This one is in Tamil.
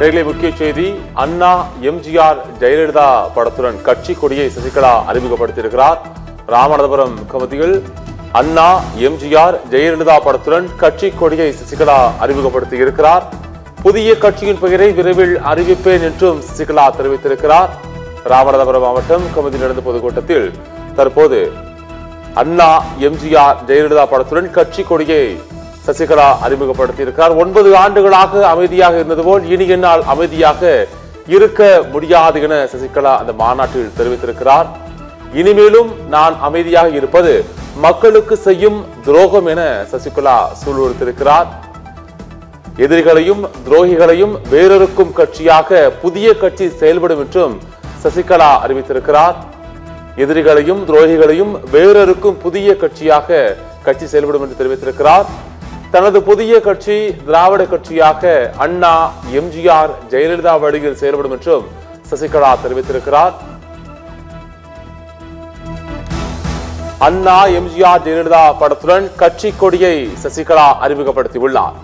நேர்களை முக்கிய செய்தி. அண்ணா எம்ஜிஆர் ஜெயலலிதா படத்துடன் கட்சி கொடியை சசிகலா அறிமுகப்படுத்தியிருக்கிறார். ராமநாதபுரம் கமிட்டியில் அண்ணா எம்ஜிஆர் ஜெயலலிதா படத்துடன் கட்சி கொடியை சசிகலா அறிமுகப்படுத்தி இருக்கிறார். புதிய கட்சியின் பெயரை விரைவில் அறிவிப்பேன் என்றும் சசிகலா தெரிவித்திருக்கிறார். ராமநாதபுரம் மாவட்டம் கமிட்டி நடந்த பொதுக்கூட்டத்தில் தற்போது அண்ணா எம்ஜிஆர் ஜெயலலிதா படத்துடன் கட்சி கொடியை சசிகலா அறிமுகப்படுத்தியிருக்கிறார். 9 ஆண்டுகளாக அமைதியாக இருந்தது போல் இனி என்னால் அமைதியாக இருக்க முடியாது என சசிகலா அந்த மாநாட்டில் தெரிவித்திருக்கிறார். இனிமேலும் நான் அமைதியாக இருப்பது மக்களுக்கு செய்யும் துரோகம் என சசிகலா சூளுரைத்திருக்கிறார். எதிரிகளையும் துரோகிகளையும் வேறொருக்கும் கட்சியாக புதிய கட்சி செயல்படும் என்றும் சசிகலா அறிவித்திருக்கிறார். எதிரிகளையும் துரோகிகளையும் வேறொருக்கும் புதிய கட்சியாக கட்சி செயல்படும் என்று தெரிவித்திருக்கிறார். தனது புதிய கட்சி திராவிட கட்சியாக அண்ணா எம்ஜிஆர் ஜெயலலிதா வழியில் செயல்படும் என்றும் சசிகலா தெரிவித்திருக்கிறார். அண்ணா எம்ஜிஆர் ஜெயலலிதா படத்துடன் கட்சி கொடியை சசிகலா அறிமுகப்படுத்தியுள்ளார்.